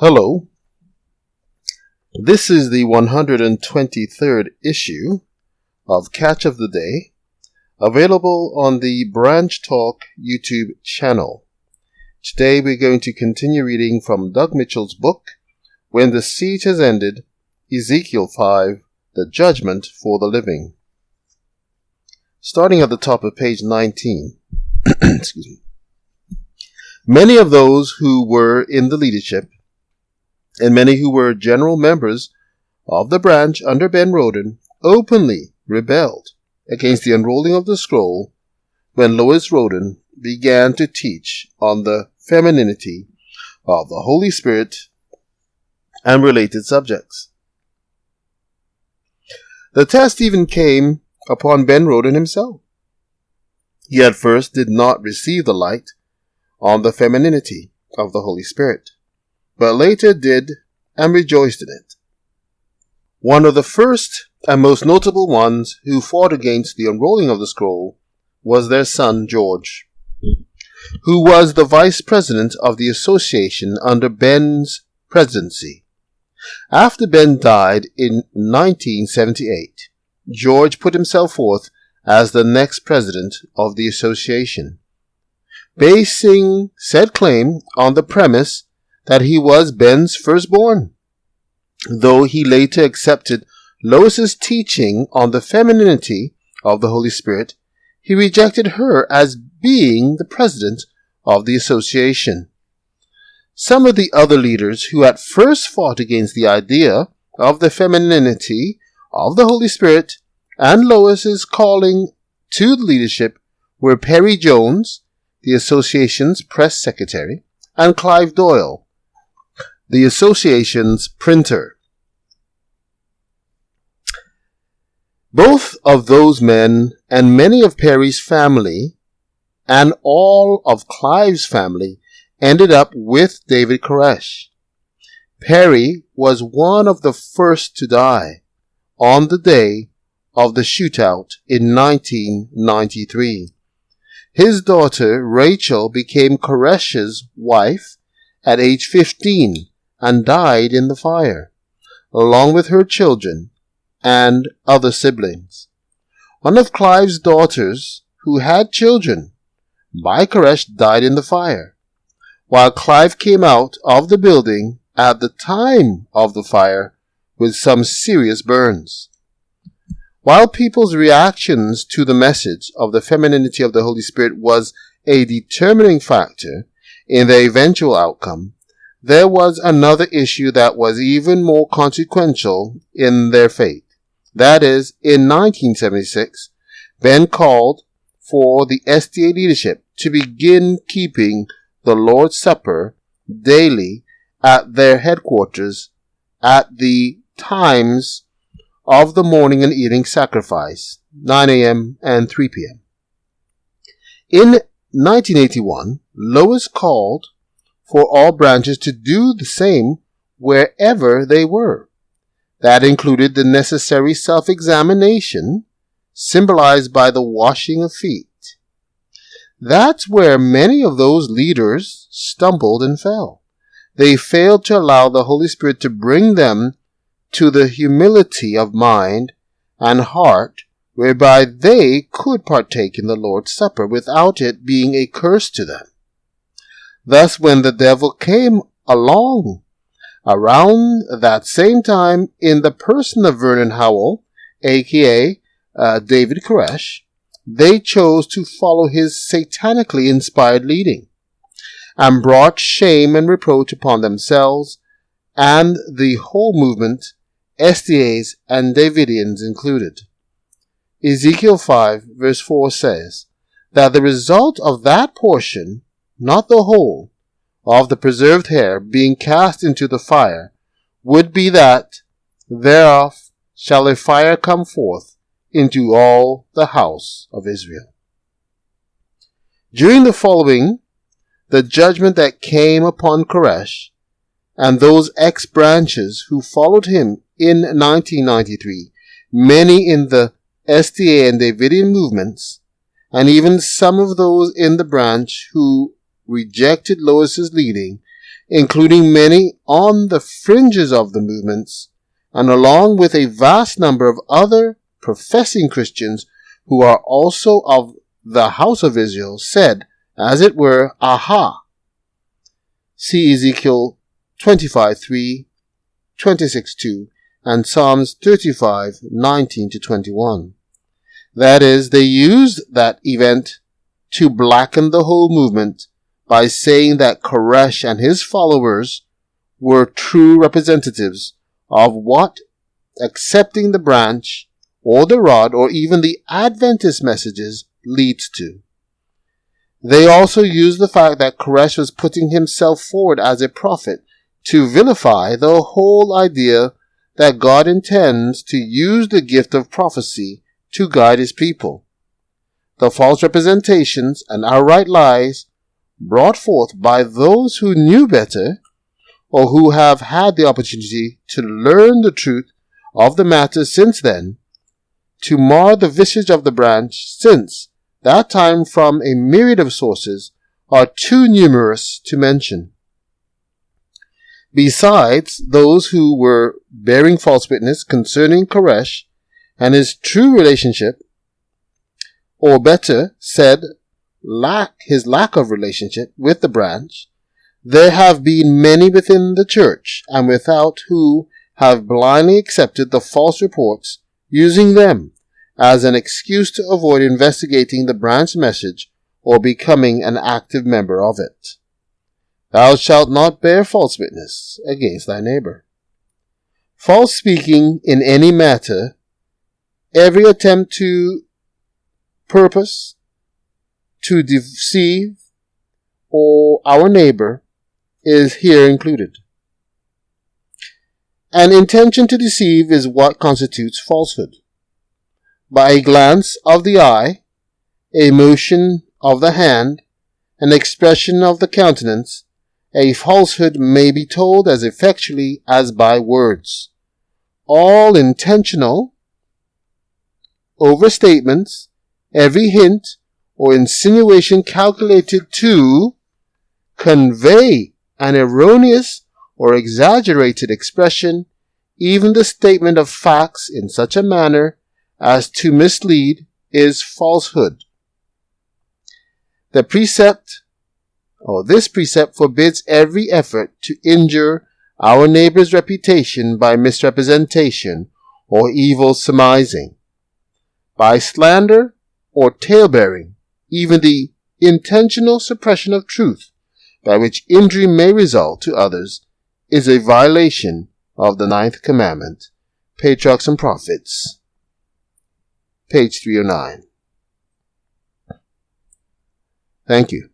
Hello, this is the 123rd issue of Catch of the Day, available on the Branch Talk YouTube channel. Today we're going to continue reading from Doug Mitchell's book, When the Siege Has Ended, Ezekiel 5, The Judgment for the Living. Starting at the top of page 19. Excuse me. Many of those who were in the leadership and many who were general members of the branch under Ben Roden openly rebelled against the unrolling of the scroll when Lois Roden began to teach on the femininity of the Holy Spirit and related subjects. The test even came upon Ben Roden himself. He at first did not receive the light on the femininity of the Holy Spirit, but later did and rejoiced in it. One of the first and most notable ones who fought against the unrolling of the scroll was their son George, who was the vice president of the association under Ben's presidency. After Ben died in 1978, George put himself forth as the next president of the association, basing said claim on the premise that he was Ben's firstborn. Though he later accepted Lois's teaching on the femininity of the Holy Spirit, he rejected her as being the president of the association. Some of the other leaders who at first fought against the idea of the femininity of the Holy Spirit and Lois's calling to the leadership were Perry Jones, the association's press secretary, and Clive Doyle, the association's printer. Both of those men and many of Perry's family and all of Clive's family ended up with David Koresh. Perry was one of the first to die on the day of the shootout in 1993. His daughter Rachel became Koresh's wife at age 15 and died in the fire, along with her children and other siblings. One of Clive's daughters, who had children by Koresh, died in the fire, while Clive came out of the building at the time of the fire with some serious burns. While people's reactions to the message of the femininity of the Holy Spirit was a determining factor in their eventual outcome, there was another issue that was even more consequential in their fate. That is, in 1976, Ben called for the SDA leadership to begin keeping the Lord's Supper daily at their headquarters at the times of the morning and evening sacrifice, 9 a.m. and 3 p.m. In 1981, Lois called for all branches to do the same wherever they were. That included the necessary self-examination, symbolized by the washing of feet. That's where many of those leaders stumbled and fell. They failed to allow the Holy Spirit to bring them to the humility of mind and heart whereby they could partake in the Lord's Supper without it being a curse to them. Thus, when the devil came along around that same time in the person of Vernon Howell, aka David Koresh, they chose to follow his satanically inspired leading and brought shame and reproach upon themselves and the whole movement, SDAs and Davidians included. Ezekiel 5 verse 4 says that the result of that portion, not the whole, of the preserved hair being cast into the fire, would be that thereof shall a fire come forth into all the house of Israel. During the following, the judgment that came upon Koresh and those ex-branches who followed him in 1993, many in the SDA and Davidian movements, and even some of those in the branch who rejected Lois's leading including many on the fringes of the movements, and along with a vast number of other professing Christians who are also of the house of Israel, said, as it were, Aha! See Ezekiel 25:3, 26:2, and Psalms 35:19-21. That is, they used that event to blacken the whole movement by saying that Koresh and his followers were true representatives of what accepting the branch or the rod or even the Adventist messages leads to. They also used the fact that Koresh was putting himself forward as a prophet to vilify the whole idea that God intends to use the gift of prophecy to guide his people. The false representations and outright lies brought forth by those who knew better or who have had the opportunity to learn the truth of the matter since then, to mar the visage of the branch since that time from a myriad of sources, are too numerous to mention. Besides those who were bearing false witness concerning Koresh and his true relationship, or better said, his lack of relationship with the branch, there have been many within the church and without who have blindly accepted the false reports, using them as an excuse to avoid investigating the branch message or becoming an active member of it. Thou shalt not bear false witness against thy neighbor. False speaking in any matter, every attempt to purpose to deceive or our neighbor is here included. An intention to deceive is what constitutes falsehood. By a glance of the eye, a motion of the hand, an expression of the countenance, a falsehood may be told as effectually as by words. All intentional overstatements, every hint or insinuation calculated to convey an erroneous or exaggerated expression, even the statement of facts in such a manner as to mislead, is falsehood. This precept forbids every effort to injure our neighbor's reputation by misrepresentation or evil surmising, by slander or talebearing, even the intentional suppression of truth by which injury may result to others is a violation of the 9th commandment, Patriarchs and Prophets, page 309. Thank you.